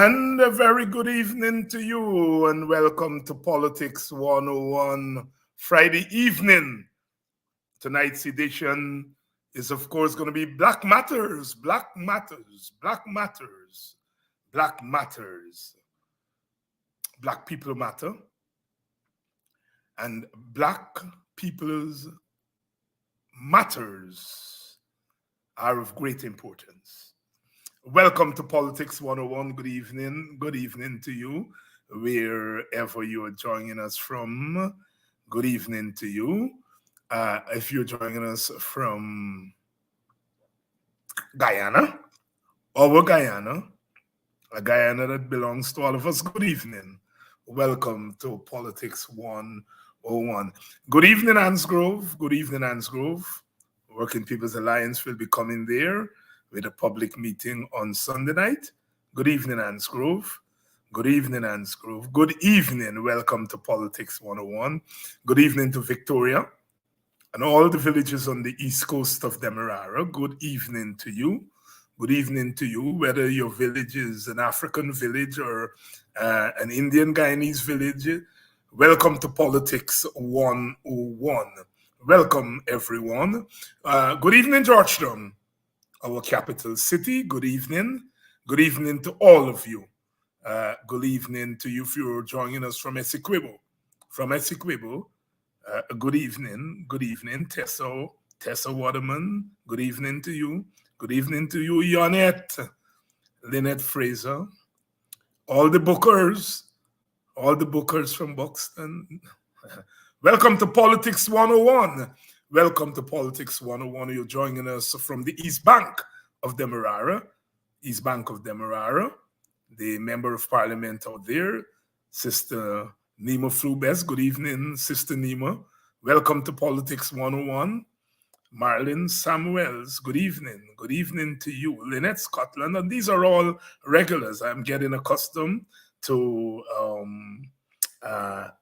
And a very good evening to you, and welcome to Politics 101 Friday evening. Tonight's edition is, of course, going to be Black Matters, Black Matters, Black Matters, Black Matters. Black people matter, and Black people's matters are of great importance. Welcome to Politics 101. Good evening. Good evening to you, wherever you are joining us from. Good evening to you. If you're joining us from Guyana, our Guyana, a Guyana that belongs to all of us, good evening. Welcome to Politics 101. Good evening, Hansgrove. Good evening, Hansgrove. Working People's Alliance will be coming there with a public meeting on Sunday night. Good evening, Hansgrove. Good evening, Hansgrove. Good evening. Welcome to Politics 101. Good evening to Victoria and all the villages on the east coast of Demerara. Good evening to you. Good evening to you, whether your village is an African village or an Indian Guyanese village. Welcome to Politics 101. Welcome, everyone. Good evening, Georgetown, our capital city. Good evening. Good evening to all of you. Good evening to you if you're joining us from Essequibo. From Essequibo, good evening. Good evening, Tessa Waterman. Good evening to you. Good evening to you, Lynette Fraser. All the bookers from Buxton. Welcome to Politics 101. Welcome to Politics 101. You're joining us from the East Bank of Demerara. East Bank of Demerara. The Member of Parliament out there, Sister Nima Flubes. Good evening, Sister Nima. Welcome to Politics 101. Marlene Samuels, good evening. Good evening to you. Lynette Scotland. And these are all regulars. I'm getting accustomed to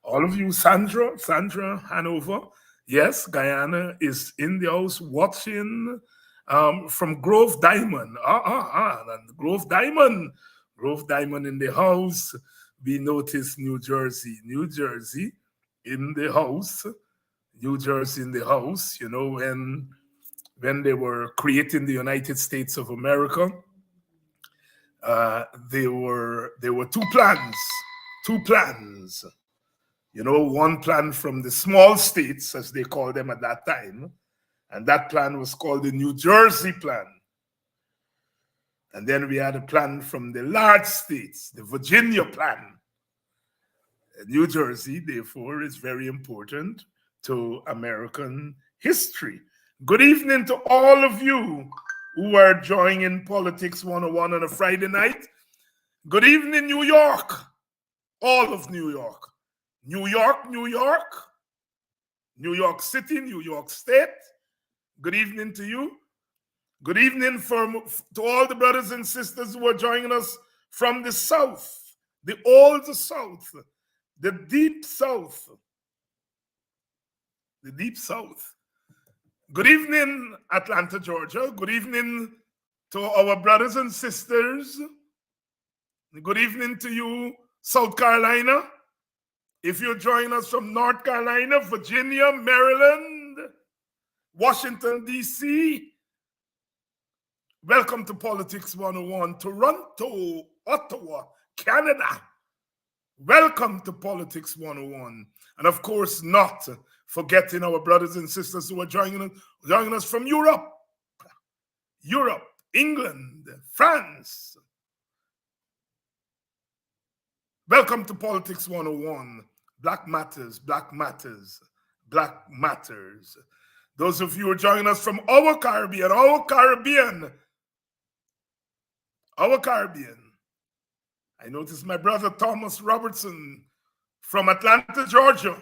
all of you. Sandra Hanover. Yes, Guyana is in the house watching from Grove Diamond. And Grove Diamond in the house. We notice New Jersey in the house. New Jersey in the house. You know, when they were creating the United States of America, there were two plans. You know, one plan from the small states, as they called them at that time, and that plan was called the New Jersey Plan. And then we had a plan from the large states, the Virginia Plan. New Jersey, therefore, is very important to American history. Good evening to all of you who are joining Politics 101 on a Friday night. Good evening, New York. All of New York. New York City, New York State. Good evening to you. Good evening to all the brothers and sisters who are joining us from the South, the old South, the deep South. The deep South. Good evening, Atlanta, Georgia. Good evening to our brothers and sisters. Good evening to you, South Carolina. If you're joining us from North Carolina, Virginia, Maryland, Washington, D.C., welcome to Politics 101. Toronto, Ottawa, Canada. Welcome to Politics 101. And of course, not forgetting our brothers and sisters who are joining us from Europe, England, France. Welcome to Politics 101. Black Matters, Black Matters, Black Matters. Those of you who are joining us from our Caribbean. I noticed my brother Thomas Robertson from Atlanta, Georgia,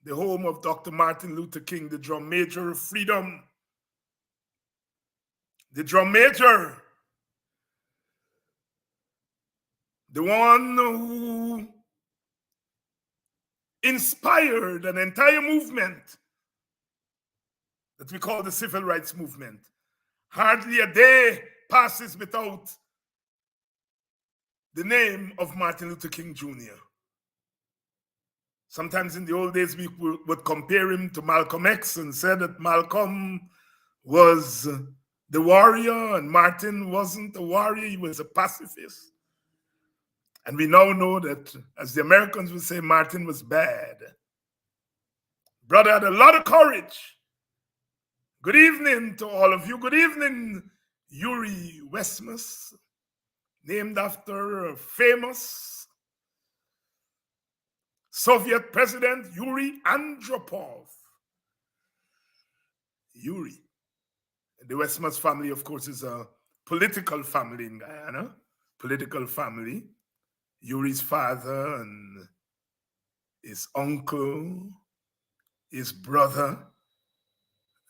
the home of Dr. Martin Luther King, the drum major of freedom. The drum major. The one who inspired an entire movement that we call the Civil Rights Movement. Hardly a day passes without the name of Martin Luther King Jr. Sometimes in the old days, we would compare him to Malcolm X and said that Malcolm was the warrior and Martin wasn't a warrior, he was a pacifist. And we now know that, as the Americans would say, Martin was bad. Brother had a lot of courage. Good evening to all of you. Good evening, Yuri Westmus, named after a famous Soviet President Yuri Andropov. Yuri. The Westmus family, of course, is a political family in Guyana. Political family. Yuri's father and his uncle, his brother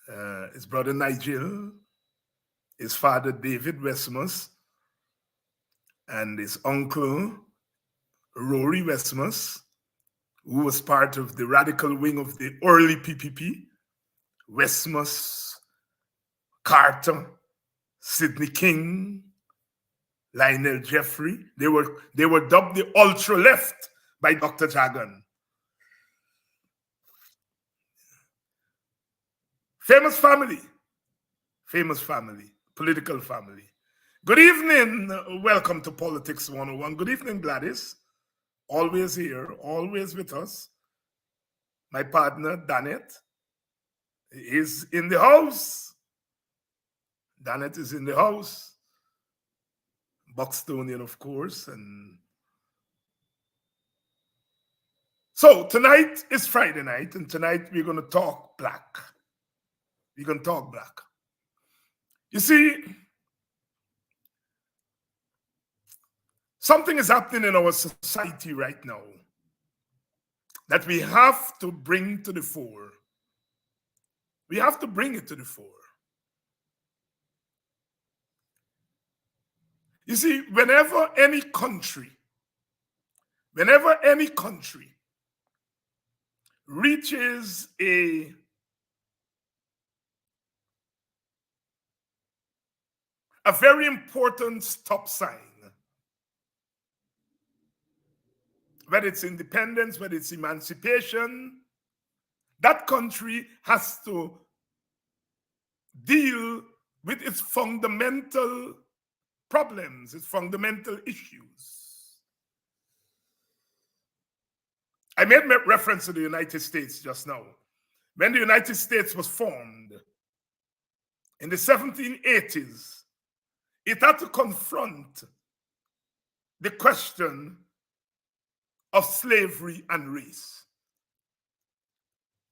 Nigel, his father David Westmus, and his uncle Rory Westmus, who was part of the radical wing of the early PPP, Westmus, Carter, Sidney King, Lionel Jeffrey. They were dubbed the ultra left by Dr. Jagan. Famous family, political family. Good evening. Welcome to Politics 101. Good evening, Gladys. Always here, always with us. My partner, Danet, is in the house. Danet is in the house. Buxtonian, of course. And so tonight is Friday night, and tonight we're going to talk black. We're going to talk black. You see, something is happening in our society right now that we have to bring to the fore. We have to bring it to the fore. You see, whenever any country reaches a very important stop sign, whether it's independence, whether it's emancipation, that country has to deal with its fundamental problems, its fundamental issues. I made reference to the United States just now. When the United States was formed in the 1780s, it had to confront the question of slavery and race.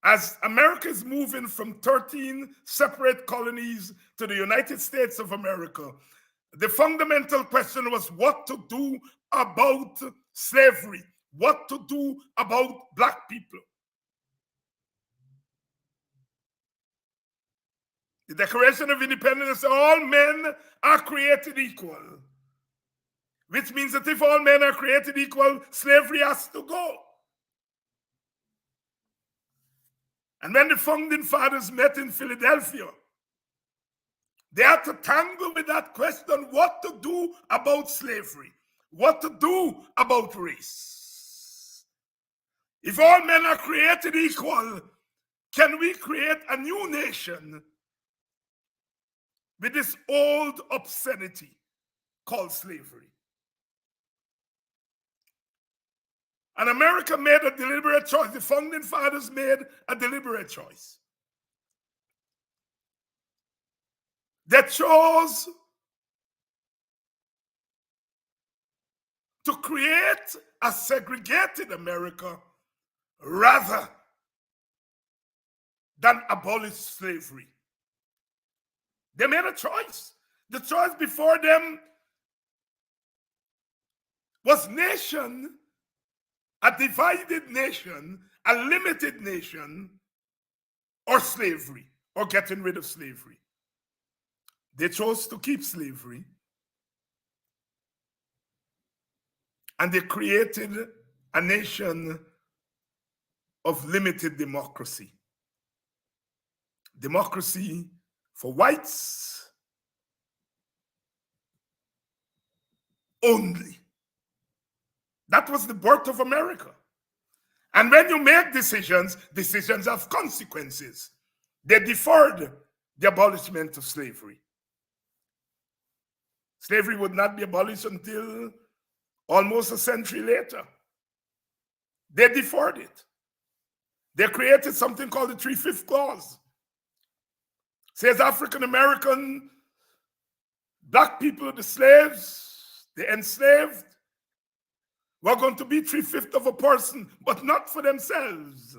As America is moving from 13 separate colonies to the United States of America, the fundamental question was what to do about slavery, what to do about black people. The Declaration of Independence says all men are created equal, which means that if all men are created equal, slavery has to go. And when the founding fathers met in Philadelphia, they had to tangle with that question, what to do about slavery, what to do about race. If all men are created equal, can we create a new nation with this old obscenity called slavery? And America made a deliberate choice. The founding fathers made a deliberate choice. They chose to create a segregated America rather than abolish slavery. They made a choice. The choice before them was nation, a divided nation, a limited nation, or slavery, or getting rid of slavery. They chose to keep slavery, and they created a nation of limited democracy. Democracy for whites only. That was the birth of America. And when you make decisions, decisions have consequences. They deferred the abolishment of slavery. Slavery would not be abolished until almost a century later. They deferred it. They created something called the 3-5 Clause. Says African American, black people, the slaves, the enslaved, were going to be 3/5 of a person, but not for themselves.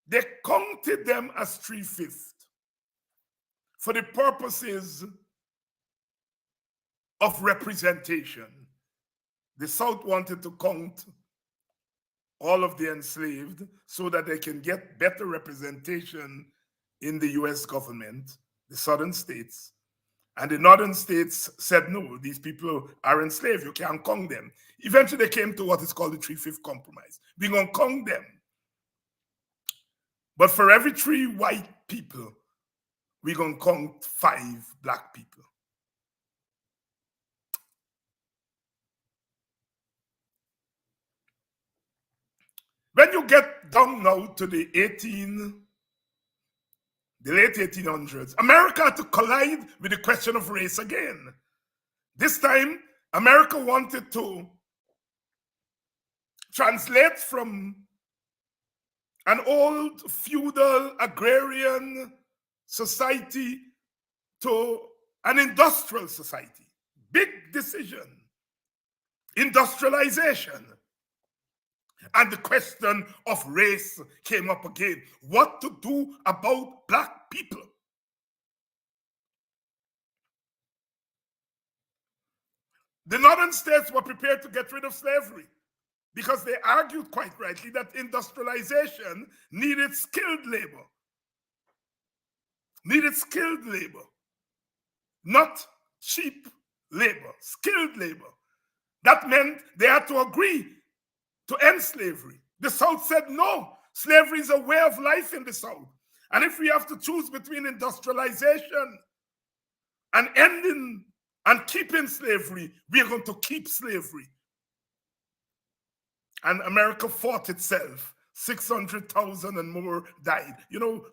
They counted them as 3/5 for the purposes of representation. The South wanted to count all of the enslaved so that they can get better representation in the US government, the southern states. And the northern states said, no, these people are enslaved, you can't count them. Eventually they came to what is called the 3-5 Compromise. We're going to count them. But for every 3 white people, we're going to count 5 black people. When you get down now to the late 1800s, America had to collide with the question of race again. This time, America wanted to translate from an old feudal agrarian society to an industrial society. Big decision. Industrialization. And the question of race came up again. What to do about black people? The northern states were prepared to get rid of slavery because they argued quite rightly that industrialization needed skilled labor. Not cheap labor, skilled labor. That meant they had to agree to end slavery. The South said, no, slavery is a way of life in the South. And if we have to choose between industrialization and ending and keeping slavery, we are going to keep slavery. And America fought itself. 600,000 and more died. You know,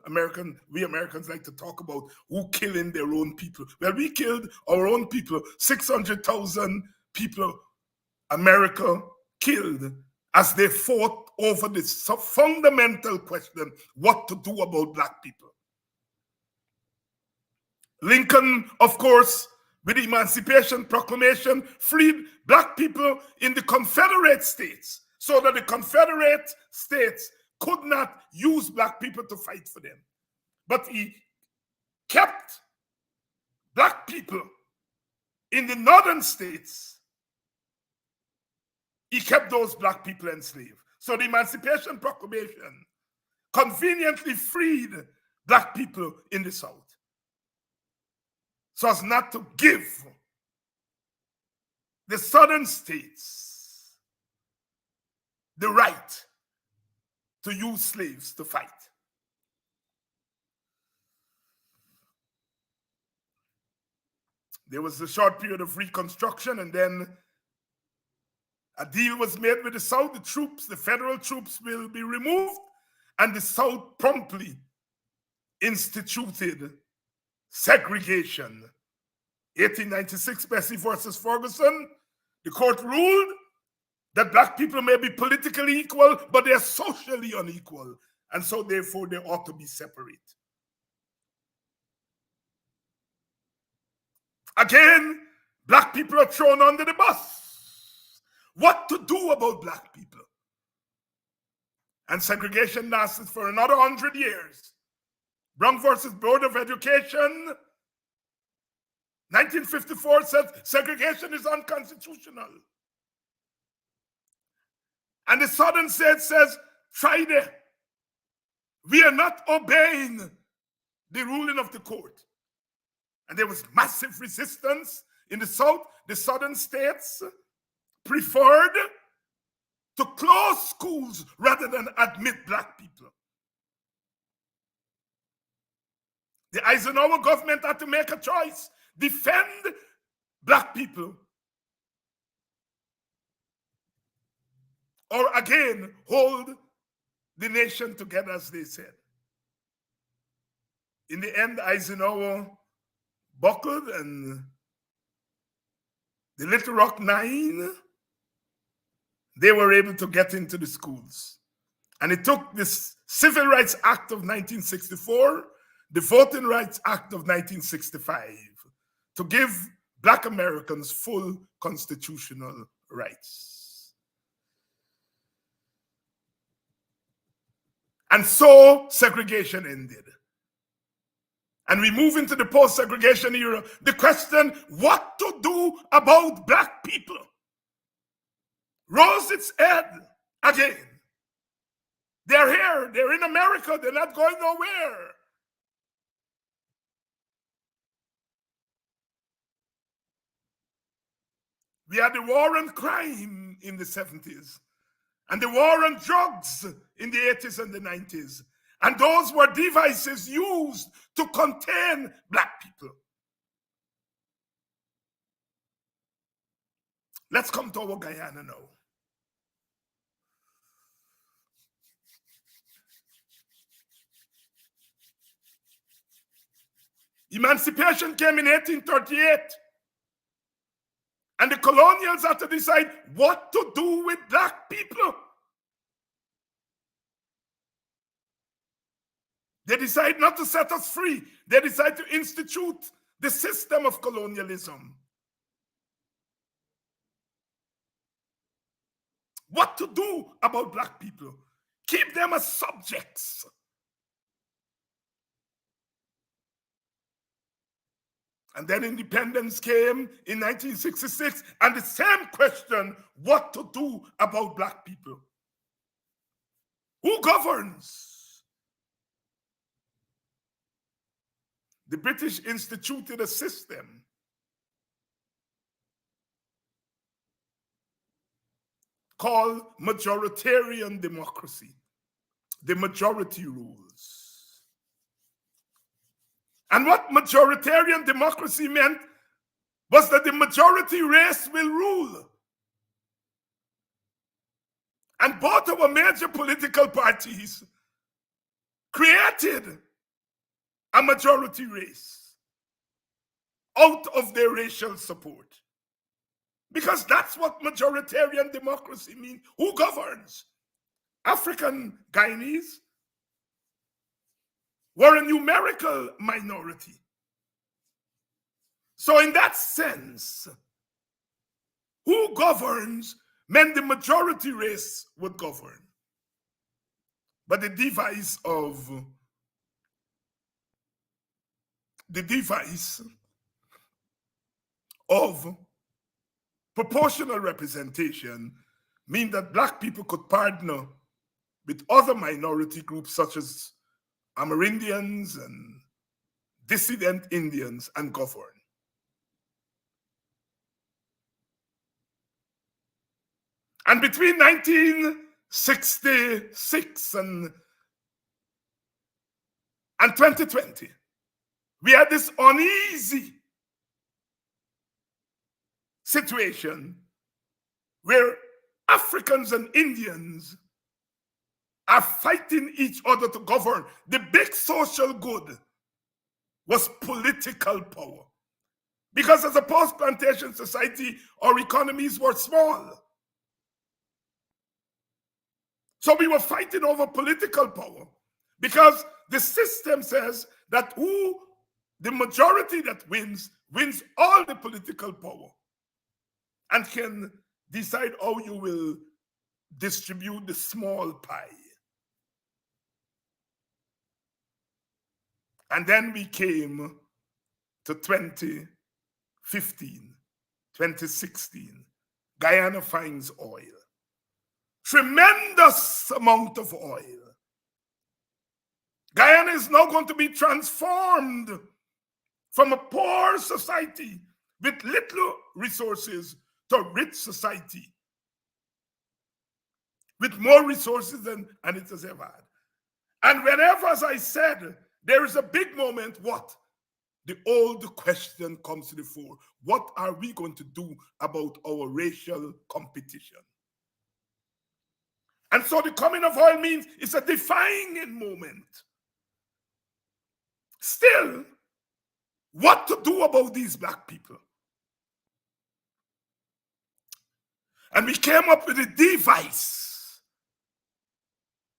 we Americans like to talk about who killing their own people. Well, we killed our own people. 600,000 people America killed as they fought over this fundamental question, what to do about black people. Lincoln, of course, with the Emancipation Proclamation, freed black people in the Confederate States so that the Confederate States could not use black people to fight for them. But he kept black people in the northern states. He kept those black people enslaved. So the Emancipation Proclamation conveniently freed black people in the South so as not to give the southern states the right to use slaves to fight. There was a short period of Reconstruction, and then a deal was made with the South. The federal troops will be removed, and the South promptly instituted segregation. 1896, Plessy versus Ferguson, the court ruled that black people may be politically equal, but they are socially unequal, and so therefore they ought to be separate. Again, black people are thrown under the bus. What to do about black people? And segregation lasted for another 100 years. Brown versus Board of Education, 1954 said segregation is unconstitutional. And the southern state says, try there. We are not obeying the ruling of the court. And there was massive resistance in the South. The southern states preferred to close schools rather than admit black people. The Eisenhower government had to make a choice: defend black people or again hold the nation together, as they said. In the end, Eisenhower buckled, and the Little Rock Nine, they were able to get into the schools. And it took this Civil Rights Act of 1964, the Voting Rights Act of 1965, to give Black Americans full constitutional rights. And so segregation ended. And we move into the post-segregation era. The question, what to do about Black people, rose its head again. They're here, they're in America, they're not going nowhere. We had the war on crime in the 70s, and the war on drugs in the 80s and the 90s. And those were devices used to contain Black people. Let's come to our Guyana now. Emancipation came in 1838. And the colonials had to decide what to do with Black people. They decide not to set us free. They decide to institute the system of colonialism. What to do about Black people? Keep them as subjects. And then independence came in 1966, and the same question, what to do about Black people? Who governs? The British instituted a system called majoritarian democracy. The majority rules. And what majoritarian democracy meant was that the majority race will rule. And both our major political parties created a majority race out of their racial support. Because that's what majoritarian democracy means. Who governs? African Guyanese were a numerical minority. So in that sense, who governs meant the majority race would govern. But the device of proportional representation mean that Black people could partner with other minority groups such as Amerindians and dissident Indians and govern. And between 1966 and 2020, we had this uneasy situation where Africans and Indians are fighting each other to govern. The big social good was political power. Because as a post-plantation society, our economies were small. So we were fighting over political power because the system says that the majority that wins all the political power and can decide how you will distribute the small pie. And then we came to 2015, 2016. Guyana finds oil. Tremendous amount of oil. Guyana is now going to be transformed from a poor society with little resources to a rich society with more resources than it has ever had. And whenever, as I said, there is a big moment, what? The old question comes to the fore. What are we going to do about our racial competition? And so the coming of oil means it's a defining moment. Still, what to do about these black people? And we came up with a device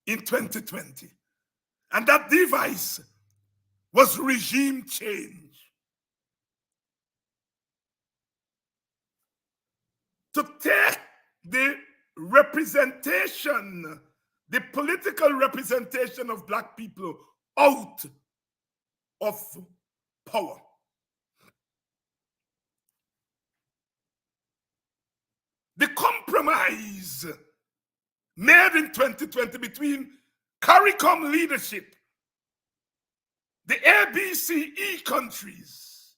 in 2020. And that device was regime change. To take the representation, the political representation of black people out of power. The compromise made in 2020 between CARICOM leadership, the ABCE countries,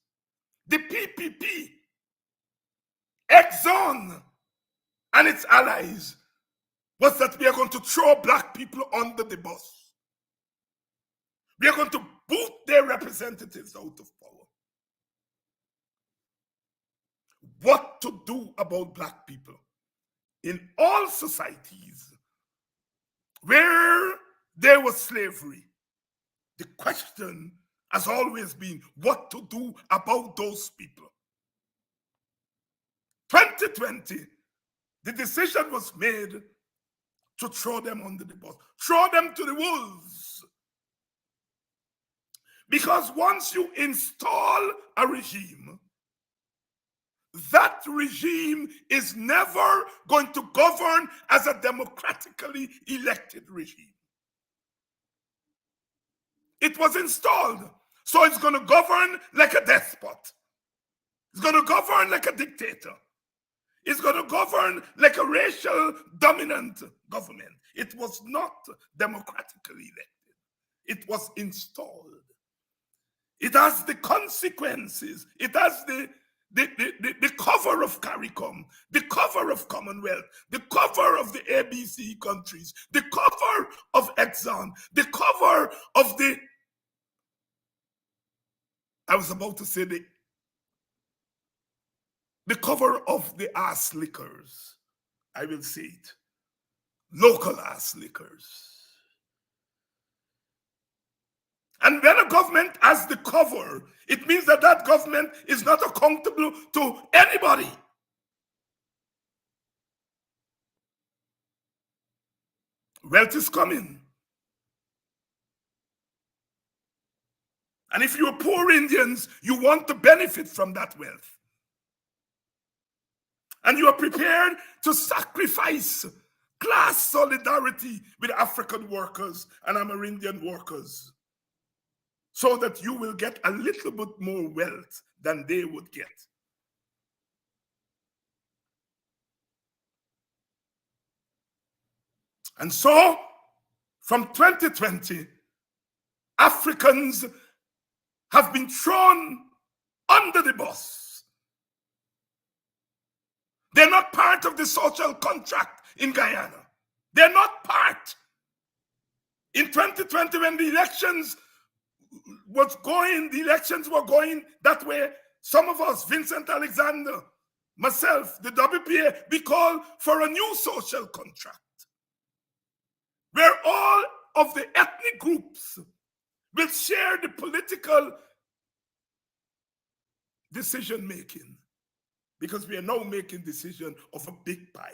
the PPP, Exxon, and its allies was that we are going to throw black people under the bus. We are going to boot their representatives out of power. What to do about black people in all societies where there was slavery? The question has always been what to do about those people. 2020, the decision was made to throw them under the bus, throw them to the wolves. Because once you install a regime, that regime is never going to govern as a democratically elected regime. It was installed, so it's going to govern like a despot. It's going to govern like a dictator. It's going to govern like a racial dominant government. It was not democratically elected. It was installed. It has the consequences. It has the cover of CARICOM, the cover of Commonwealth, the cover of the ABC countries, the cover of Exxon, the cover of the, I was about to say the cover of the ass liquors. I will say it. Local ass liquors. And when a government has the cover, it means that that government is not accountable to anybody. Wealth is coming. And if you're poor Indians, you want to benefit from that wealth. And you are prepared to sacrifice class solidarity with African workers and Amerindian workers so that you will get a little bit more wealth than they would get. And so, from 2020, Africans have been thrown under the bus. They're not part of the social contract in Guyana. They're not part. In 2020, when the elections were going that way, some of us, Vincent Alexander, myself, the WPA, we call for a new social contract where all of the ethnic groups will share the political decision making, because we are now making decision of a big pie.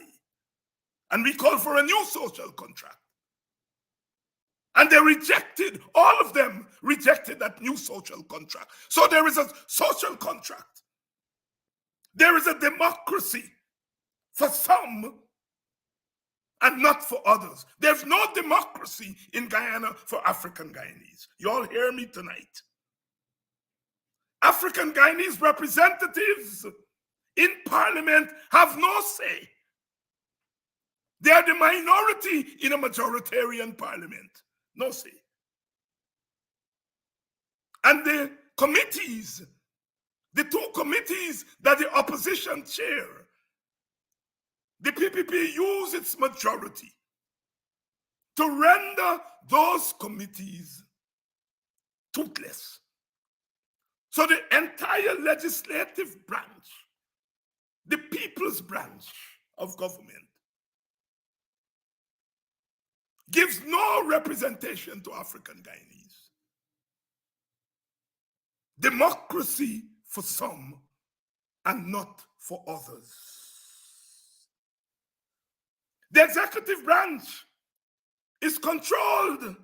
And we call for a new social contract. And they rejected, all of them rejected that new social contract. So there is a social contract. There is a democracy for some and not for others. There's no democracy in Guyana for African Guyanese. You all hear me tonight. African Guyanese representatives in parliament have no say. They are the minority in a majoritarian parliament. No say. And the committees, the two committees that the opposition chair, the PPP use its majority to render those committees toothless. So the entire legislative branch, the people's branch of government, gives no representation to African Guyanese. Democracy for some and not for others. The executive branch is controlled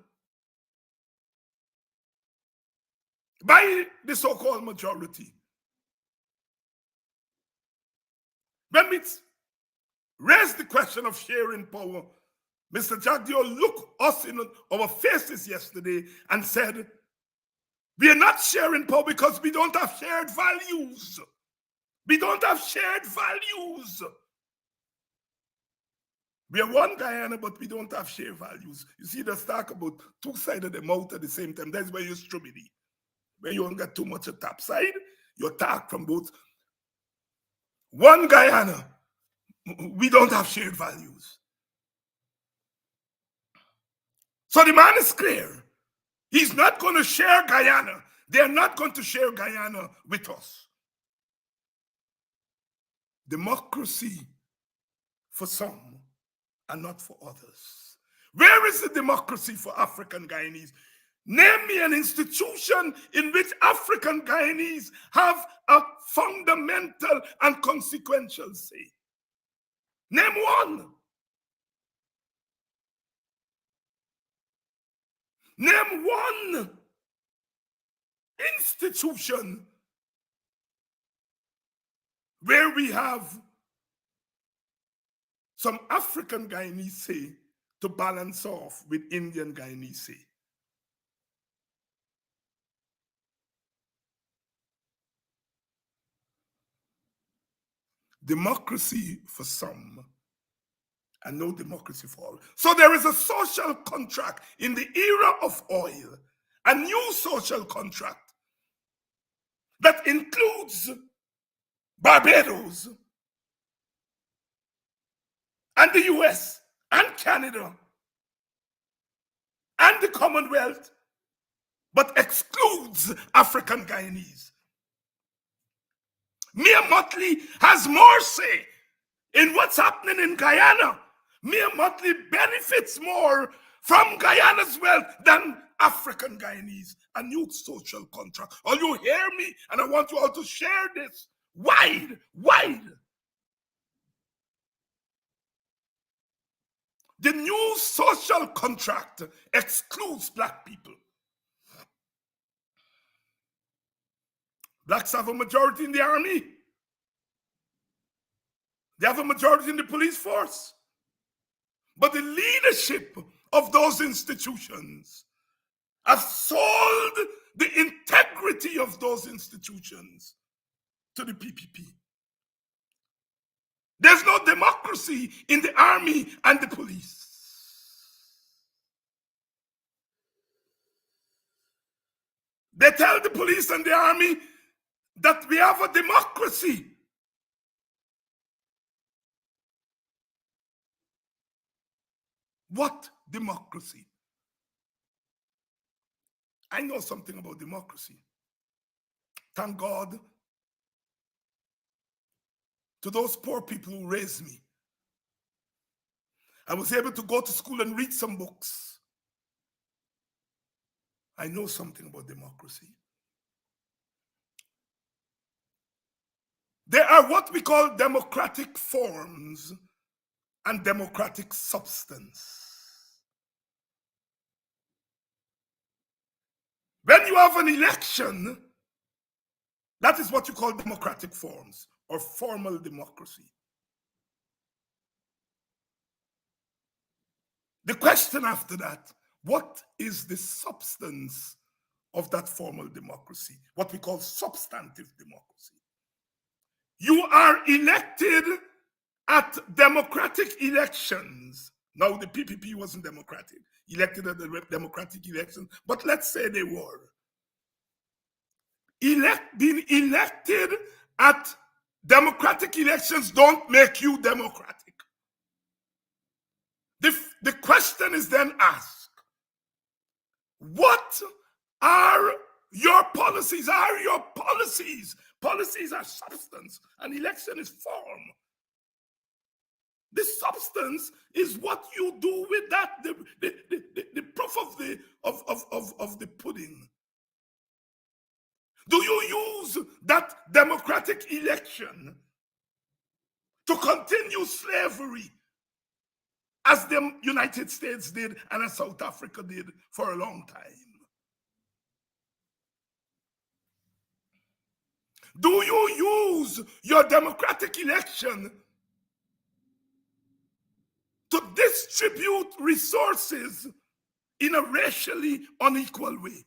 by the so-called majority. When we raise the question of sharing power, Mr. Jagdeo looked us in our faces yesterday and said, we are not sharing power because we don't have shared values. We don't have shared values. We are one Guyana, but we don't have shared values. You see, there's talk about two sides of the mouth at the same time. That's where you're stupidity. When you don't get too much at top side, you talk from both. One Guyana, we don't have shared values. So the man is clear. He's not going to share Guyana. They're not going to share Guyana with us. Democracy for some and not for others. Where is the democracy for African Guyanese? Name me an institution in which African Guyanese have a fundamental and consequential say. Name one. Name one institution where we have some African Guyanese say to balance off with Indian Guyanese say. Democracy for some and no democracy for all. So there is a social contract in the era of oil, a new social contract that includes Barbados and the US and Canada and the Commonwealth, but excludes African Guyanese. Mia Mottley has more say in what's happening in Guyana. Mia Mottley benefits more from Guyana's wealth than African Guyanese. A new social contract. Are you hear me? And I want you all to share this wide. The new social contract excludes black people. Blacks have a majority in the army. They have a majority in the police force. But the leadership of those institutions have sold the integrity of those institutions to the PPP. There's no democracy in the army and the police. They tell the police and the army that we have a democracy. What democracy? I know something about democracy. Thank God to those poor people who raised me. I was able to go to school and read some books. I know something about democracy. There are what we call democratic forms and democratic substance. When you have an election, that is what you call democratic forms or formal democracy. The question after that, what is the substance of that formal democracy? What we call substantive democracy. You are elected at democratic elections. Now, the PPP wasn't democratic, elected at the democratic elections, but let's say they were. Being elected at democratic elections don't make you democratic. The question is then asked, what are your policies? Are your policies? Policies are substance, and election is form. The substance is what you do with that, the proof of the pudding. Do you use that democratic election to continue slavery as the United States did and as South Africa did for a long time? Do you use your democratic election to distribute resources in a racially unequal way?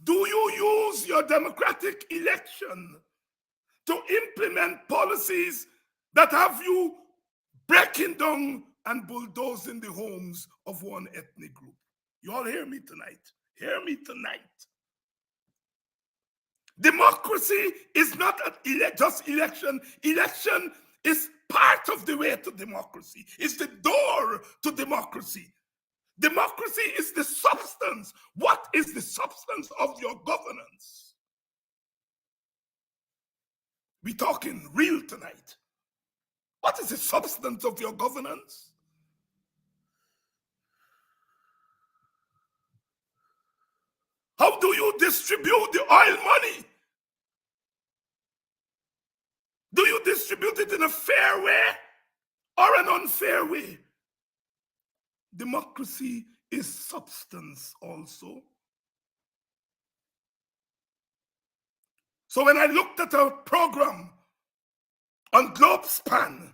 Do you use your democratic election to implement policies that have you breaking down and bulldozing the homes of one ethnic group? You all hear me tonight? Hear me tonight. Democracy is not just election. Election is part of the way to democracy. It's the door to democracy. Democracy is the substance. What is the substance of your governance? We're talking real tonight. What is the substance of your governance? How do you distribute the oil money? Do you distribute it in a fair way or an unfair way? Democracy is substance also. So when I looked at a program on GlobeSpan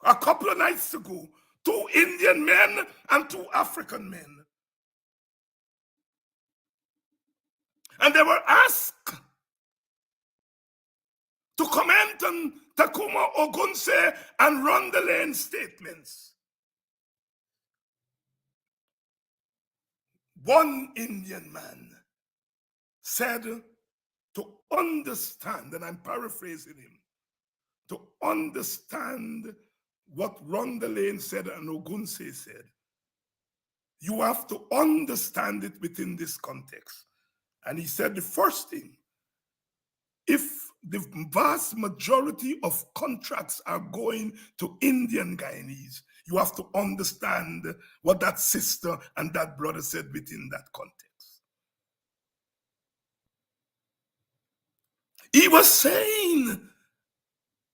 a couple of nights ago, 2 Indian men and 2 African men, and they were asked to comment on Takuma Ogunse and Rhonda Lane's statements. One Indian man said to understand, and I'm paraphrasing him, to understand what Rhonda Lane said and Ogunse said, you have to understand it within this context. And he said the first thing, if the vast majority of contracts are going to Indian Guyanese, you have to understand what that sister and that brother said within that context. He was saying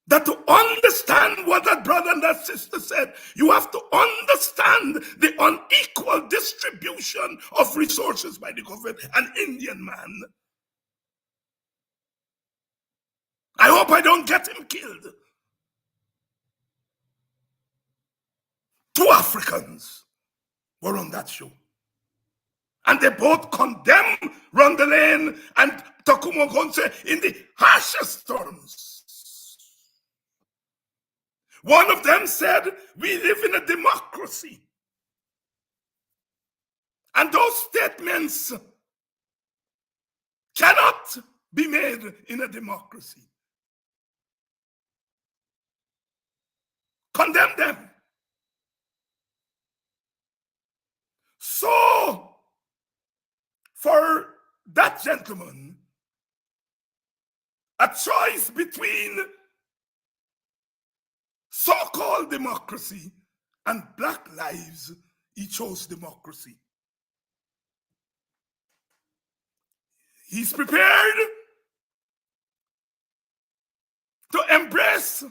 that to understand what that brother and that sister said, you have to understand the unequal distribution of resources by the government. An Indian man. I hope I don't get him killed. 2 Africans were on that show. And they both condemned Rhonda Lane and Takuma Ogunse in the harshest terms. One of them said, we live in a democracy. And those statements cannot be made in a democracy. Condemn them. So, for that gentleman, a choice between so-called democracy and Black lives, he chose democracy. He's prepared to embrace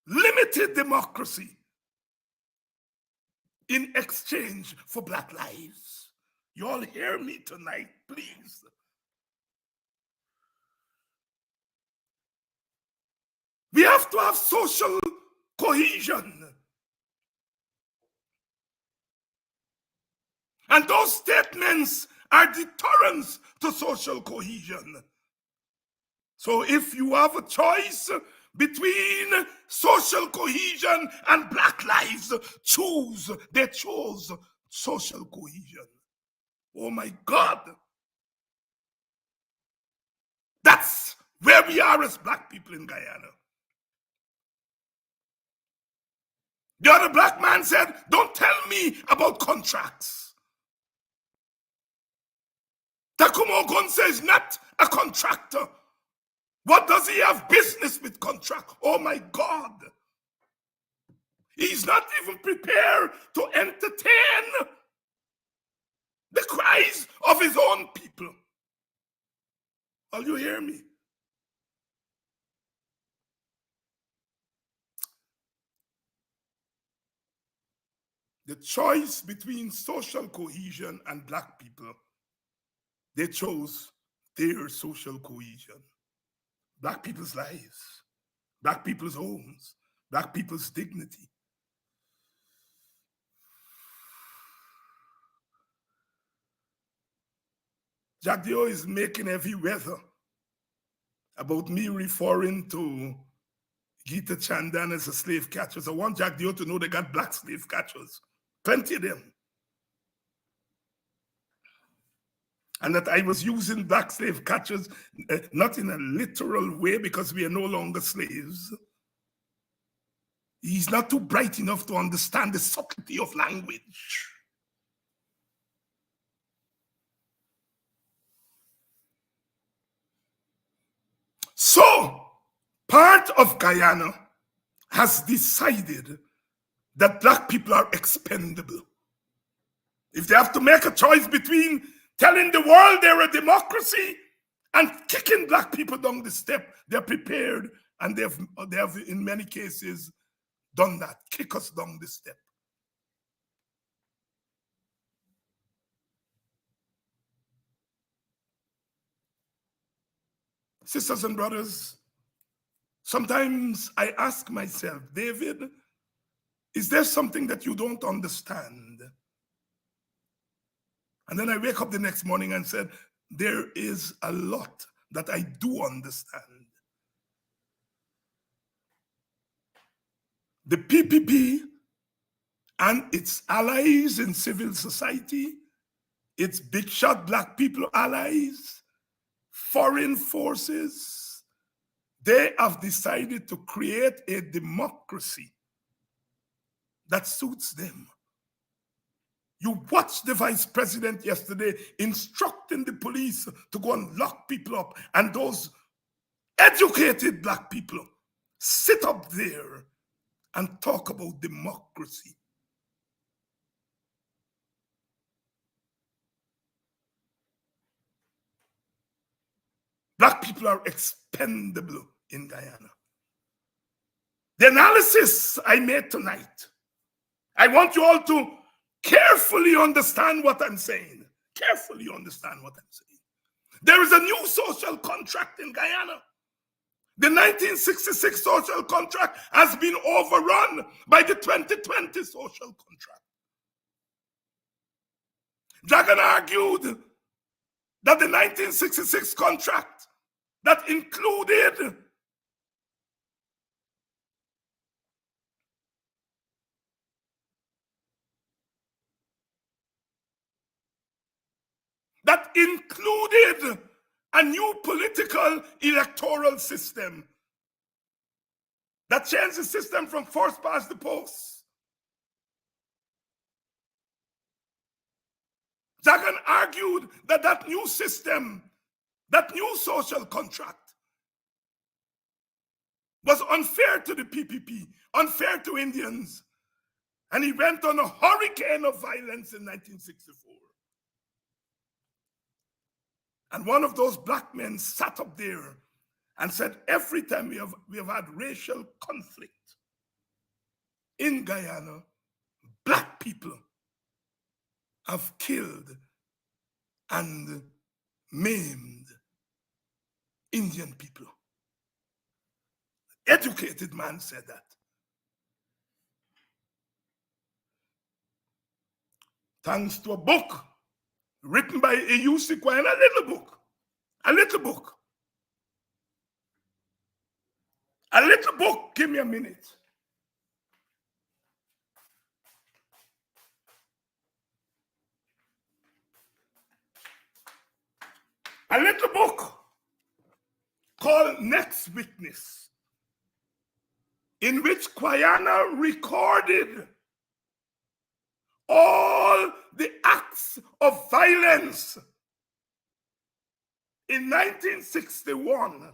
limited democracy in exchange for Black lives. You all hear me tonight, please. We have to have social cohesion. And those statements are deterrents to social cohesion. So if you have a choice between social cohesion and Black lives, choose. They chose social cohesion. Oh my God. That's where we are as Black people in Guyana. The other Black man said, don't tell me about contracts. Takuma Ogunse is not a contractor. What does he have business with contract? Oh my God. He's not even prepared to entertain the cries of his own people. Are you hearing me? The choice between social cohesion and black people, they chose their social cohesion. Black people's lives, black people's homes, black people's dignity. Jack Dio is making heavy weather about me referring to Gita Chandan as a slave catchers. I want Jack Dio to know they got black slave catchers, plenty of them. And that I was using black slave catchers, not in a literal way because we are no longer slaves. He's not too bright enough to understand the subtlety of language. So, part of Guyana has decided that black people are expendable. If they have to make a choice between telling the world they're a democracy and kicking black people down the step, they're prepared, and they have in many cases done that, kick us down the step. Sisters and brothers, sometimes I ask myself, David, is there something that you don't understand? And then I wake up the next morning and said, there is a lot that I do understand. The PPP and its allies in civil society, its big shot black people allies, foreign forces, they have decided to create a democracy that suits them. You watched the vice president yesterday instructing the police to go and lock people up, and those educated black people sit up there and talk about democracy. Black people are expendable in Guyana. The analysis I made tonight, I want you all to carefully understand what I'm saying. Carefully understand what I'm saying. There is a new social contract in Guyana. The 1966 social contract has been overrun by the 2020 social contract. Dragon argued that the 1966 contract that included a new political electoral system that changed the system from first past the post. Jagan argued that that new system, that new social contract, was unfair to the PPP, unfair to Indians, and he went on a hurricane of violence in 1964. And one of those black men sat up there and said, every time we have had racial conflict in Guyana, black people have killed and maimed Indian people. Educated man said that. Thanks to a book written by a Sequoia, a little book. Give me a minute. A little book called Next Witness, in which Guyana recorded all the acts of violence in 1961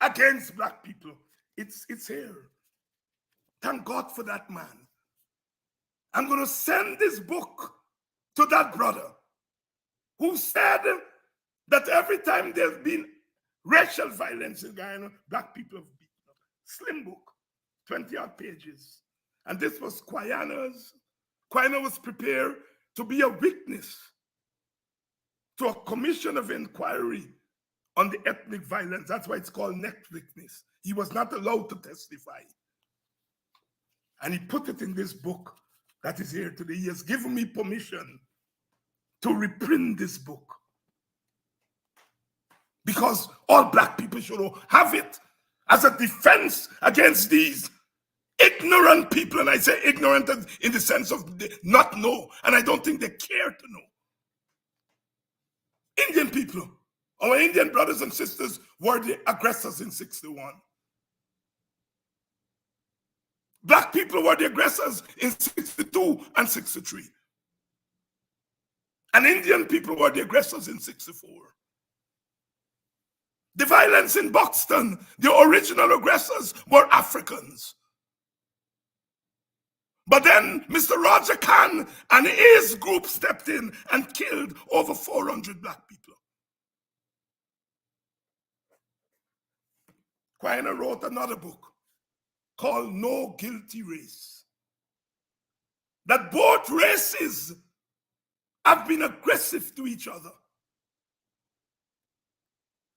against black people. It's here. Thank God for that man. I'm going to send this book to that brother who said that every time there's been racial violence in Guyana, black people have beaten up. Slim book, 20-odd pages. And this was Guyana's. Guyana was prepared to be a witness to a commission of inquiry on the ethnic violence. That's why it's called next witness. He was not allowed to testify. And he put it in this book that is here today. He has given me permission to reprint this book, because all black people should have it as a defense against these ignorant people. And I say ignorant in the sense of not know, and I don't think they care to know. Indian people, our Indian brothers and sisters, were the aggressors in 61. Black people were the aggressors in 62 and 63. And Indian people were the aggressors in 64. The violence in Buxton, the original aggressors were Africans. But then Mr. Roger Khan and his group stepped in and killed over 400 black people. Guyana wrote another book called No Guilty Race. That both races have been aggressive to each other.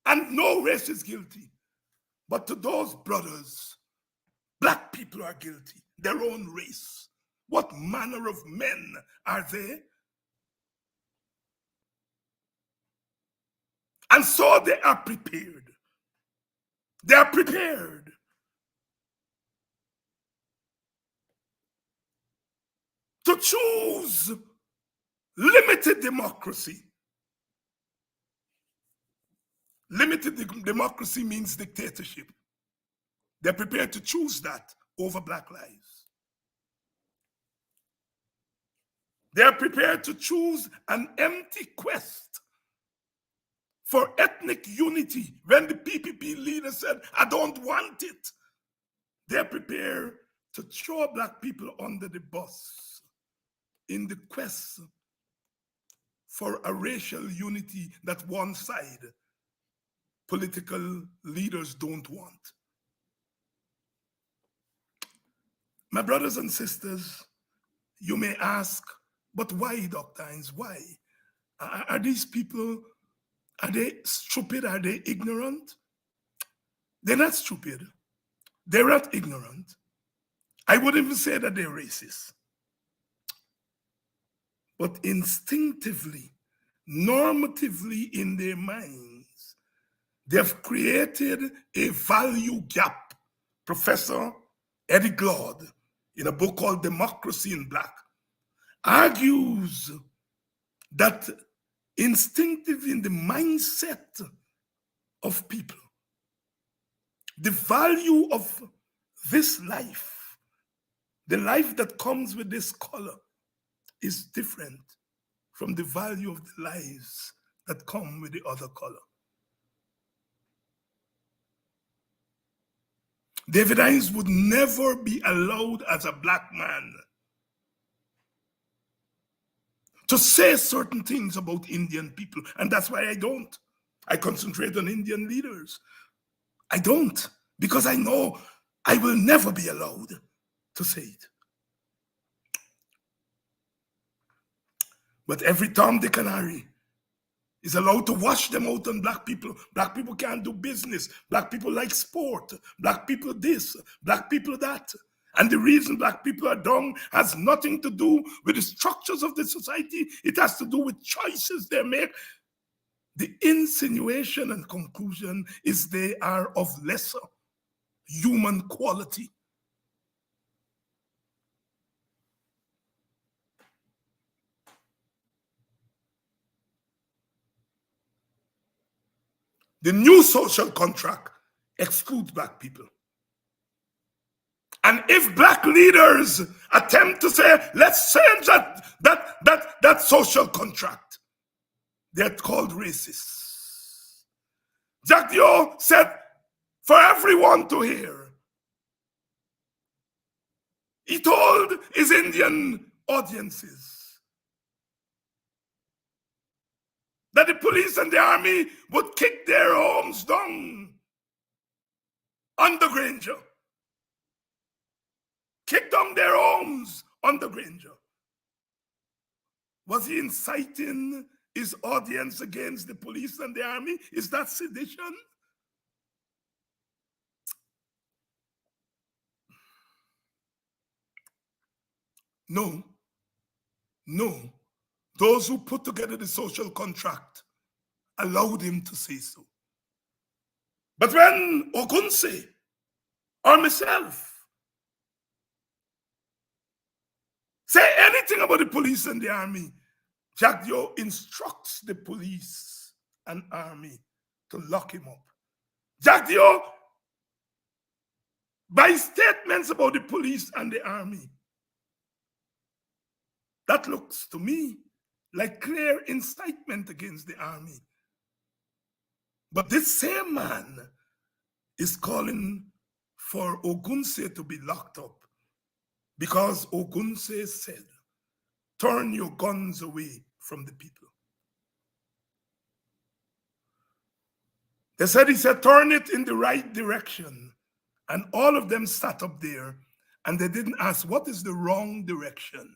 And no race is guilty. But to those brothers, black people are guilty, their own race. What manner of men are they? And so they are prepared. They are prepared to choose limited democracy. Limited democracy means dictatorship. They're prepared to choose that over black lives. They're prepared to choose an empty quest for ethnic unity. When the PPP leader said, I don't want it, they're prepared to throw black people under the bus in the quest for a racial unity that one side political leaders don't want. My brothers and sisters, you may ask, but why, Dr. Hinds? Why? Are these people, are they stupid? Are they ignorant? They're not stupid. They're not ignorant. I wouldn't even say that they're racist. But instinctively, normatively in their minds, they've created a value gap. Professor Eddie Glaude, in a book called Democracy in Black, argues that instinctively in the mindset of people, the value of this life, the life that comes with this color, is different from the value of the lives that come with the other color. David Hinds would never be allowed as a black man to say certain things about Indian people. And that's why I don't. I concentrate on Indian leaders. I don't, because I know I will never be allowed to say it. But every Tom, Dick, and Harry is allowed to wash them out on black people. Black people can't do business. Black people like sport. Black people this, black people that. And the reason black people are down has nothing to do with the structures of the society. It has to do with choices they make. The insinuation and conclusion is they are of lesser human quality. The new social contract excludes black people. And if black leaders attempt to say, let's change that social contract, they're called racists. Jack Dio said for everyone to hear. He told his Indian audiences that the police and the army would kick their homes down on the Granger. Kick down their homes on the Granger. Was he inciting his audience against the police and the army? Is that sedition? No. No. Those who put together the social contract allowed him to say so. But when Ogunse or myself say anything about the police and the army, Jagdio instructs the police and army to lock him up. Jagdio, by statements about the police and the army, that looks to me like clear incitement against the army. But this same man is calling for Ogunse to be locked up because Ogunse said, turn your guns away from the people. He said, turn it in the right direction. And all of them sat up there and they didn't ask, what is the wrong direction?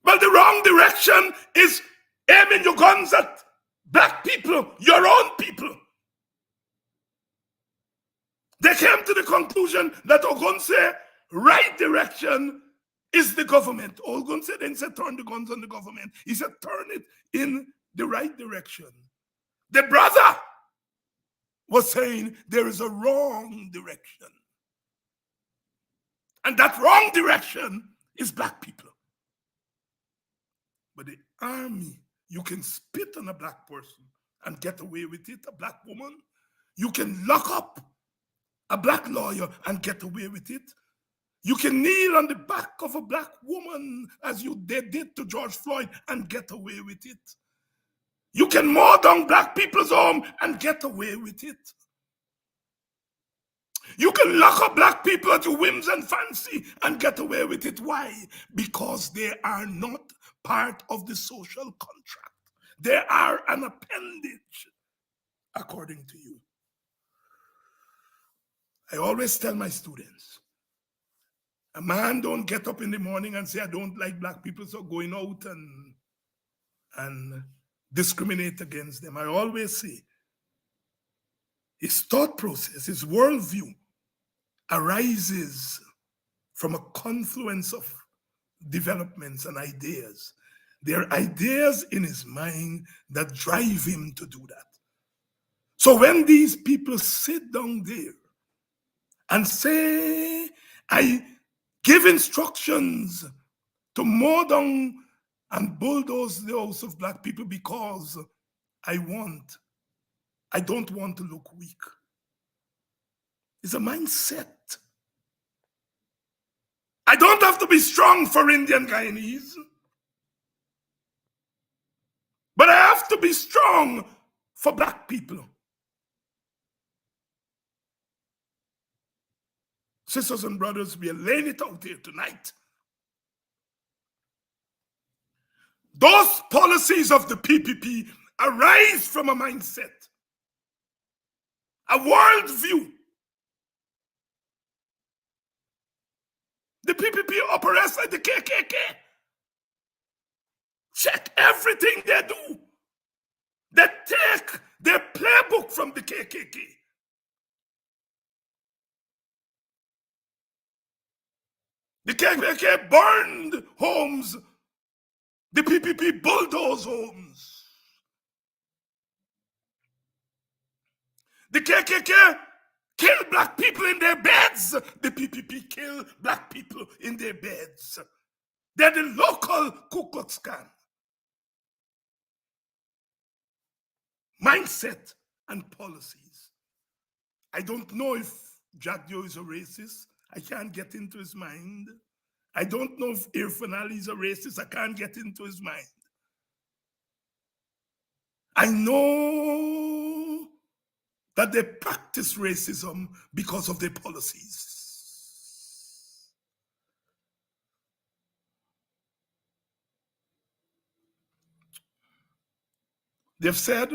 Well, the wrong direction is aiming your guns at black people, your own people. They came to the conclusion that Ogunse, right direction is the government. Ogunse didn't say turn the guns on the government. He said turn it in the right direction. The brother was saying there is a wrong direction. And that wrong direction is black people. But the army, you can spit on a black person and get away with it, a black woman. You can lock up a black lawyer and get away with it. You can kneel on the back of a black woman as they did to George Floyd and get away with it. You can mow down black people's home and get away with it. You can lock up black people at your whims and fancy and get away with it. Why? Because they are not part of the social contract. They are an appendage, according to you. I always tell my students, a man don't get up in the morning and say, I don't like black people, so going out and discriminate against them. I always say, his thought process, his worldview arises from a confluence of developments and ideas. There are ideas in his mind that drive him to do that. So when these people sit down there and say, I give instructions to mow down and bulldoze the house of black people because I don't want to look weak. It's a mindset. I don't have to be strong for Indian Guyanese, but I have to be strong for black people. Sisters and brothers, we are laying it out here tonight. Those policies of the PPP arise from a mindset, a worldview. The PPP operates like the KKK. Check everything they do. They take their playbook from the KKK. The KKK burned homes. The PPP bulldozed homes. The KKK kill black people in their beds. The PPP kill black people in their beds. They're the local Ku Klux Klan. Mindset and policies. I don't know if Jagdio is a racist. I can't get into his mind. I don't know if Irfan Ali is a racist. I can't get into his mind. I know that they practice racism because of their policies. They've said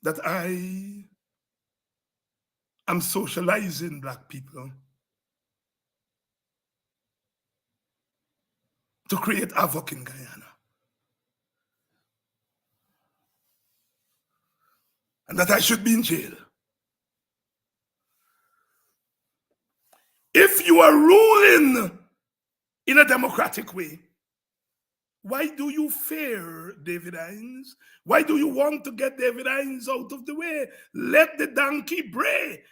that I am socializing Black people to create havoc in Guyana. And that I should be in jail. If you are ruling in a democratic way, why do you fear David Hinds? Why do you want to get David Hinds out of the way? Let the donkey bray.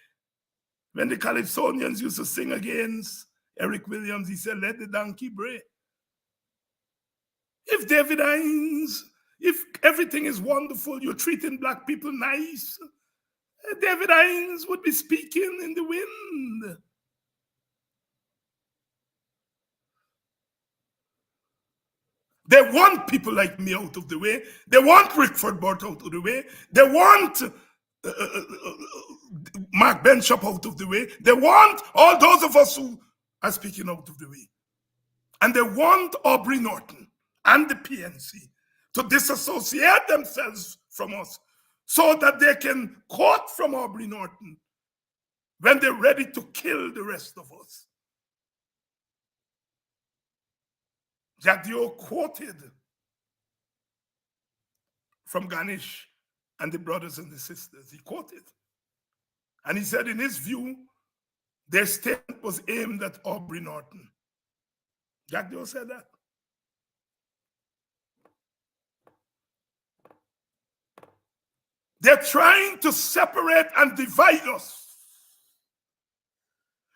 When the Calypsonians used to sing against Eric Williams, he said, let the donkey bray. If David Hinds, if everything is wonderful, you're treating Black people nice, David Hinds would be speaking in the wind. They want people like me out of the way. They want Rickford Burt out of the way. They want Mark Benchop out of the way. They want all those of us who are speaking out of the way. And they want Aubrey Norton and the PNC to disassociate themselves from us so that they can quote from Aubrey Norton when they're ready to kill the rest of us. Jack Dio quoted from Ganesh and the brothers and the sisters. He quoted. And he said, in his view, their statement was aimed at Aubrey Norton. Jack Dio said that. They're trying to separate and divide us.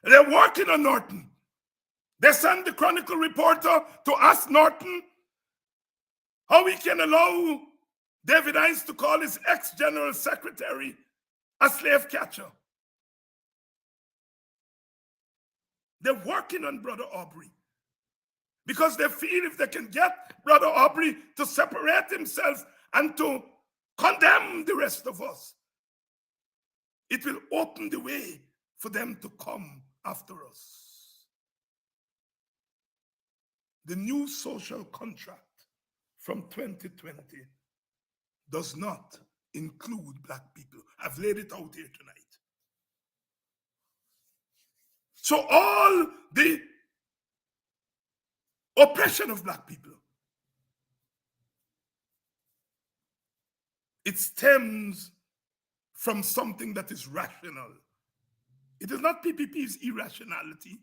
They're working on Norton. They sent the Chronicle reporter to ask Norton how he can allow David Hinds to call his ex-general secretary a slave catcher. They're working on Brother Aubrey because they feel if they can get Brother Aubrey to separate himself and to condemn the rest of us, it will open the way for them to come after us. The new social contract from 2020 does not include Black people. I've laid it out here tonight. So all the oppression of Black people, it stems from something that is rational. It is not PPP's irrationality.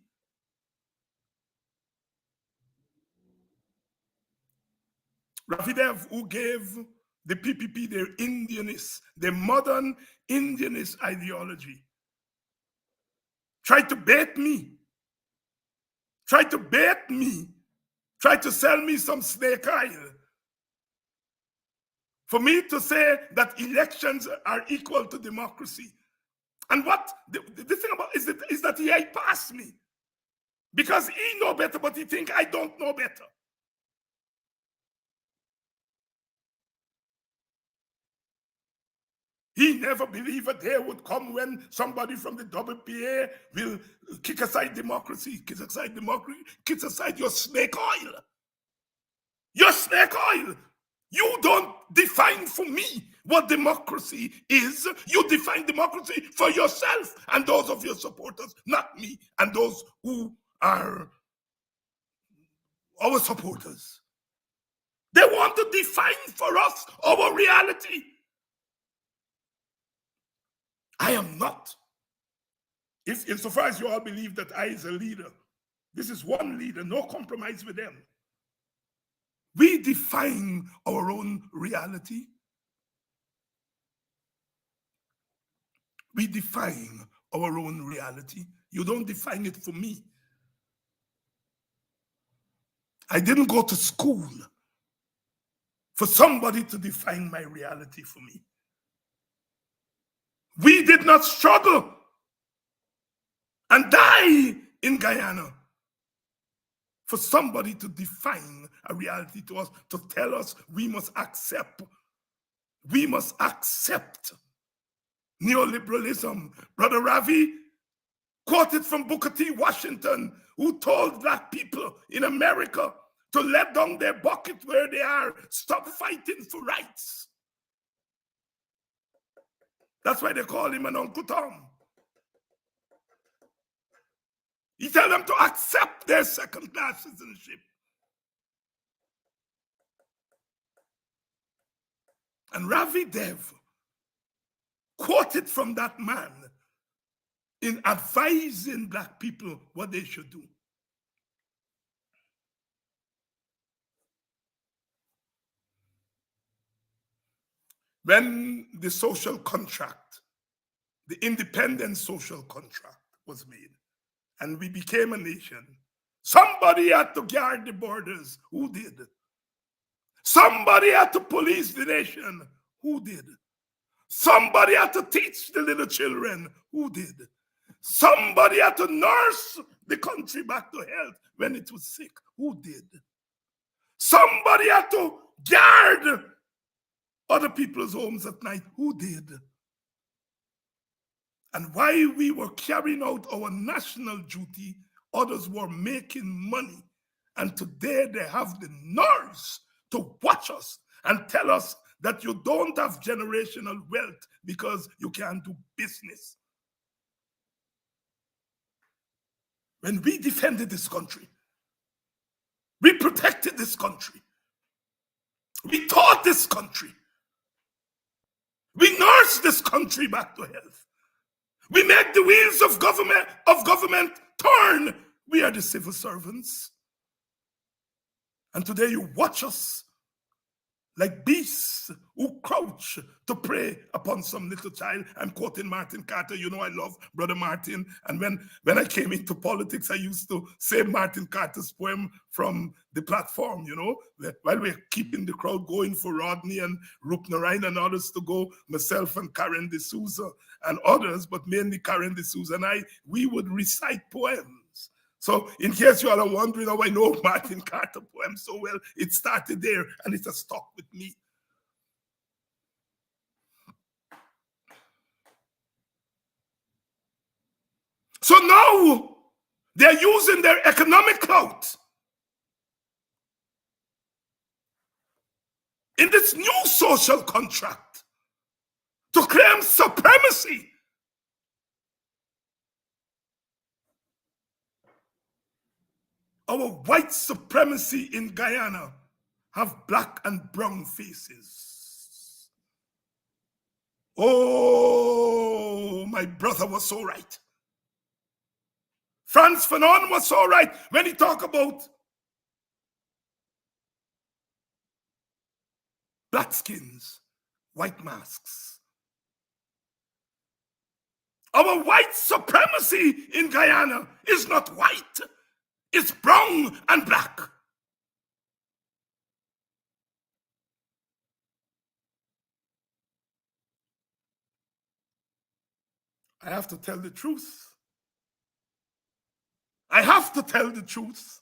Rafidev, who gave the PPP their Indianist, their modern Indianist ideology, tried to bait me, tried to sell me some snake oil for me to say that elections are equal to democracy. And what the thing about is that he passed me because he know better, but he think I don't know better. He never believed a day would come when somebody from the WPA will kick aside democracy, kick aside your snake oil. Your snake oil. You don't define for me what democracy is. You define democracy for yourself and those of your supporters, not me and those who are our supporters. They want to define for us our reality. I am not. Insofar as you all believe that I is a leader, this is one leader, no compromise with them. We define our own reality. We define our own reality. You don't define it for me. I didn't go to school for somebody to define my reality for me. We did not struggle and die in Guyana for somebody to define a reality to us, to tell us we must accept neoliberalism. Brother Ravi quoted from Booker T. Washington, who told black people in America to let down their bucket where they are, stop fighting for rights. That's why they call him an Uncle Tom. He tells them to accept their second-class citizenship. And Ravi Dev quoted from that man in advising black people what they should do. When the social contract, the independent social contract was made, and we became a nation, somebody had to guard the borders. Who did? Somebody had to police the nation. Who did? Somebody had to teach the little children. Who did? Somebody had to nurse the country back to health when it was sick. Who did? Somebody had to guard other people's homes at night. Who did? And while we were carrying out our national duty, others were making money. And today they have the nerves to watch us and tell us that you don't have generational wealth because you can't do business. When we defended this country, we protected this country, we taught this country, we nursed this country back to health. We make the wheels of government turn. We are the civil servants. And today you watch us like beasts who crouch to prey upon some little child. I'm quoting Martin Carter. You know I love Brother Martin. And when I came into politics, I used to say Martin Carter's poem from the platform, you know, while we're keeping the crowd going for Rodney and Rupnarayan and others to go, myself and Karen D'Souza and others, but mainly Karen D'Souza and we would recite poems. So in case you all are wondering how I know Martin Carter poem so well, it started there and it has stuck with me. So now they're using their economic clout in this new social contract to claim supremacy. Our white supremacy in Guyana have black and brown faces. Oh, my brother was so right. Frantz Fanon was so right when he talked about black skins, white masks. Our white supremacy in Guyana is not white. It's brown and black. I have to tell the truth. I have to tell the truth.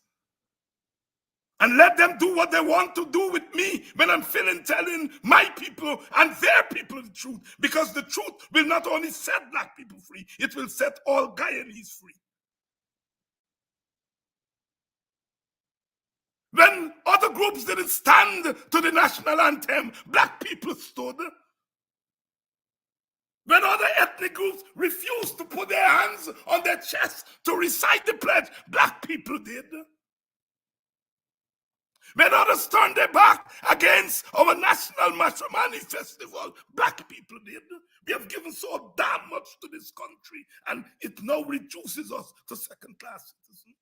And let them do what they want to do with me when I'm telling my people and their people the truth. Because the truth will not only set black people free, it will set all Guyanese free. When other groups didn't stand to the national anthem, black people stood. When other ethnic groups refused to put their hands on their chests to recite the pledge, black people did. When others turned their back against our national matrimony festival, black people did. We have given so damn much to this country, and it now reduces us to second-class citizens.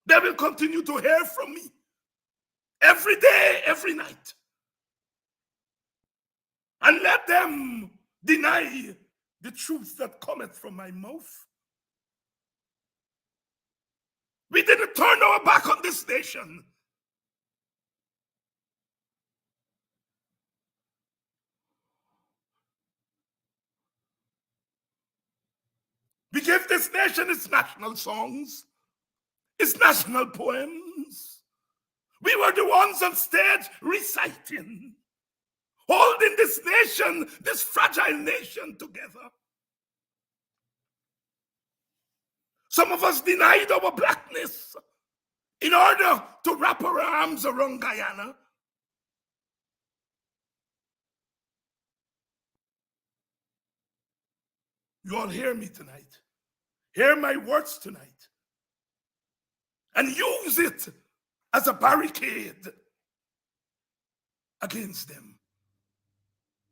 They will continue to hear from me every day, every night. And let them deny the truth that cometh from my mouth. We didn't turn our back on this nation. We gave this nation its national songs, its national poems. We were the ones on stage reciting. holding this nation, this fragile nation together. Some of us denied our blackness in order to wrap our arms around Guyana. You all hear me tonight. Hear my words tonight. And use it as a barricade against them.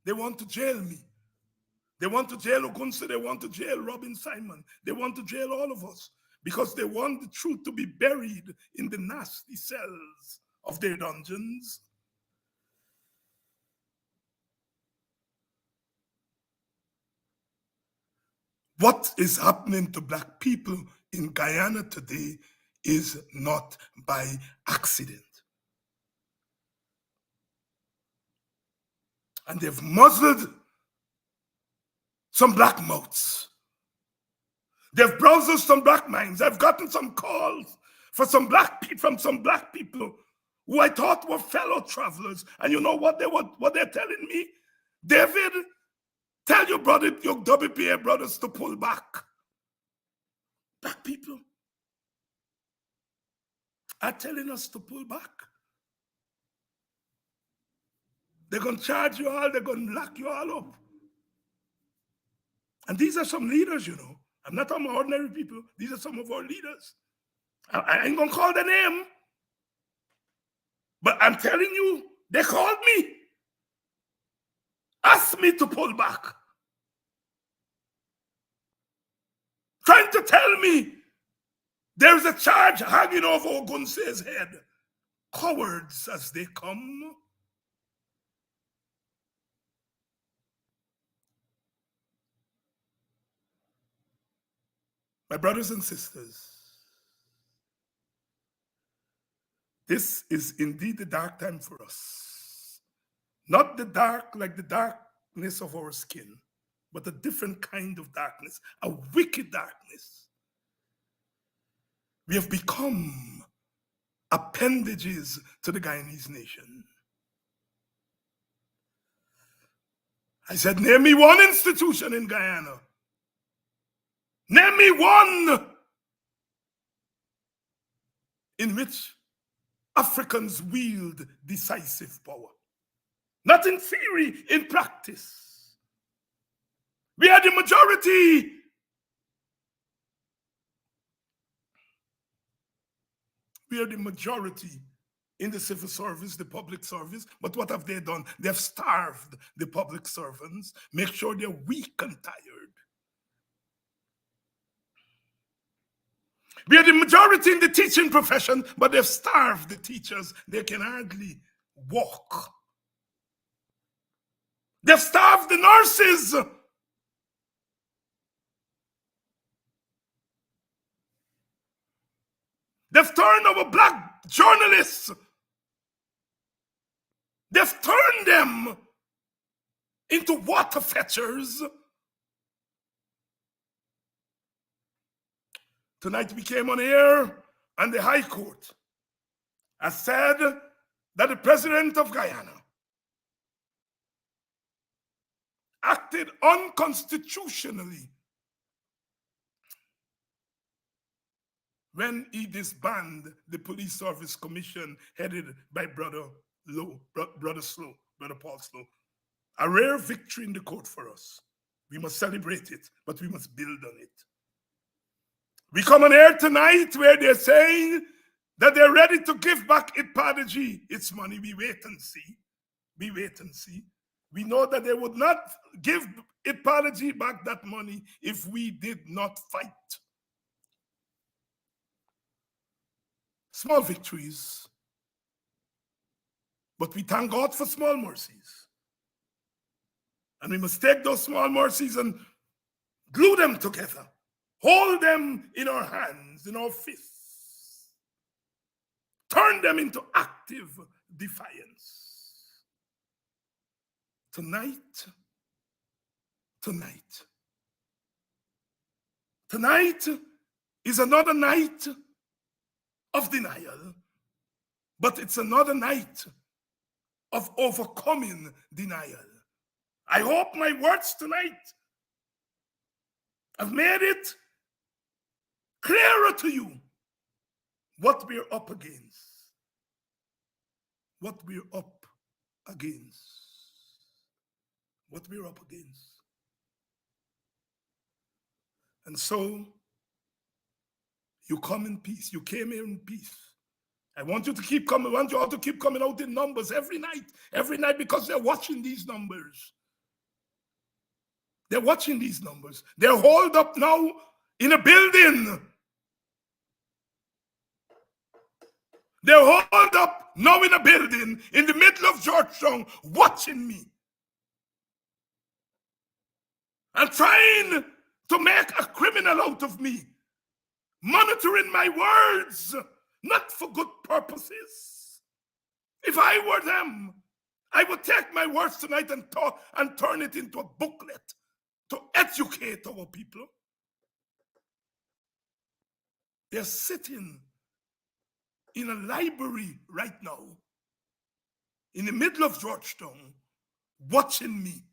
They want to jail me. They want to jail Ogunse. They want to jail Robin Simon. They want to jail all of us because they want the truth to be buried in the nasty cells of their dungeons. What is happening to Black people in Guyana today is not by accident. And they've muzzled some black mouths. They've browsed some black minds. I've gotten some calls from some black people who I thought were fellow travelers. And you know what they're telling me? David, tell your WPA brothers to pull back. Black people are telling us to pull back. They're going to charge you all. They're going to lock you all up. And these are some leaders, you know. I'm not talking about ordinary people. These are some of our leaders. I ain't going to call their name. But I'm telling you, they called me. Asked me to pull back. Trying to tell me there's a charge hanging over Ogunse's head. Cowards as they come. My brothers and sisters, this is indeed the dark time for us. Not the dark like the darkness of our skin, but a different kind of darkness, a wicked darkness. We have become appendages to the Guyanese nation. I said, name me one institution in Guyana. Name me one in which Africans wield decisive power. Not in theory, in practice. We are the majority. We are the majority in the civil service, the public service. But what have they done? They have starved the public servants, make sure they're weak and tired. We are the majority in the teaching profession, but they've starved the teachers. They can hardly walk. They've starved the nurses. They've turned our black journalists. They've turned them into water fetchers. Tonight we came on air and the High Court has said that the president of Guyana acted unconstitutionally when he disbanded the police service commission headed by Brother Paul Slow. A rare victory in the court for us. We must celebrate it, but we must build on it. We come on air tonight where they're saying that they're ready to give back Itpadaji its money. We wait and see. We wait and see. We know that they would not give Itpadaji back that money if we did not fight. Small victories. But we thank God for small mercies. And we must take those small mercies and glue them together. Hold them in our hands, in our fists. Turn them into active defiance. Tonight is another night of denial, but it's another night of overcoming denial. I hope my words tonight have made it clearer to you what we're up against. What we're up against. What we're up against. And so, you come in peace. You came here in peace. I want you to keep coming. I want you all to keep coming out in numbers every night, because they're watching these numbers. They're watching these numbers. They're holed up now in a building. They're holed up now in a building in the middle of Georgetown, watching me and trying to make a criminal out of me, monitoring my words, not for good purposes. If I were them, I would take my words tonight and turn it into a booklet to educate our people. They're sitting in a library right now, in the middle of Georgetown, watching me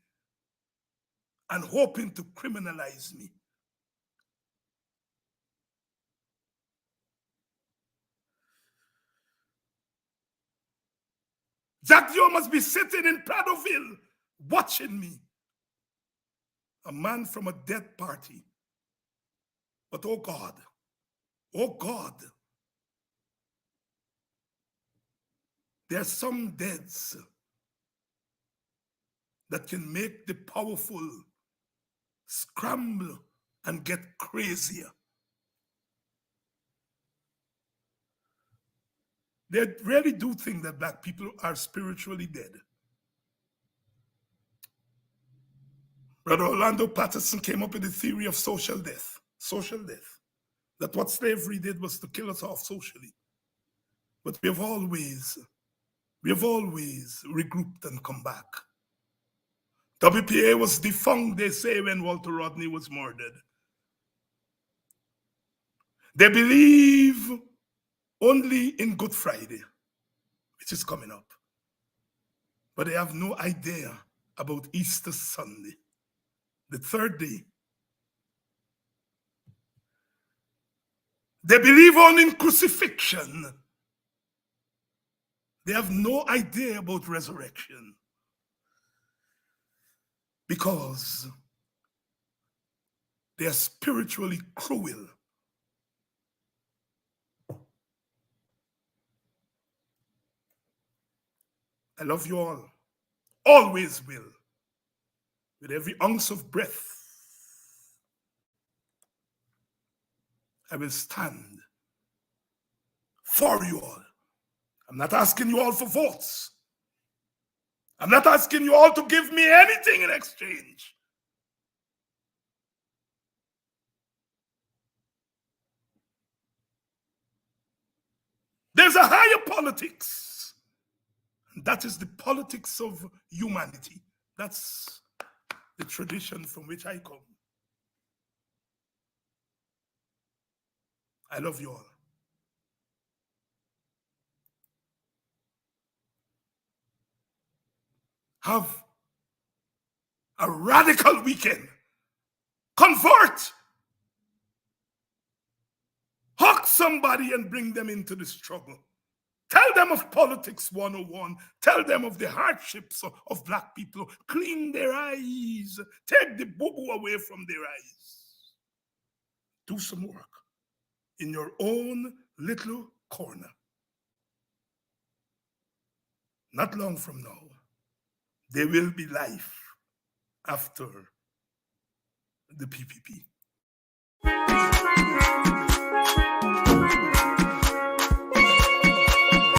and hoping to criminalize me. Jack Joe must be sitting in Pradoville watching me. A man from a dead party. But oh God, there are some deads that can make the powerful scramble and get crazier. They really do think that black people are spiritually dead. Brother Orlando Patterson came up with the theory of social death. Social death. That what slavery did was to kill us off socially. But we have always regrouped and come back. WPA was defunct, they say, when Walter Rodney was murdered. They believe only in Good Friday, which is coming up. But they have no idea about Easter Sunday, the third day. They believe only in crucifixion. They have no idea about resurrection. Because they are spiritually cruel. I love you all. Always will. With every ounce of breath, I will stand for you all. I'm not asking you all for votes. I'm not asking you all to give me anything in exchange. There's a higher politics. And that is the politics of humanity. That's the tradition from which I come. I love you all. Have a radical weekend. Convert. Hug somebody and bring them into the struggle. Tell them of politics 101. Tell them of the hardships of black people. Clean their eyes. Take the boo-boo away from their eyes. Do some work in your own little corner. Not long from now, there will be life after the PPP.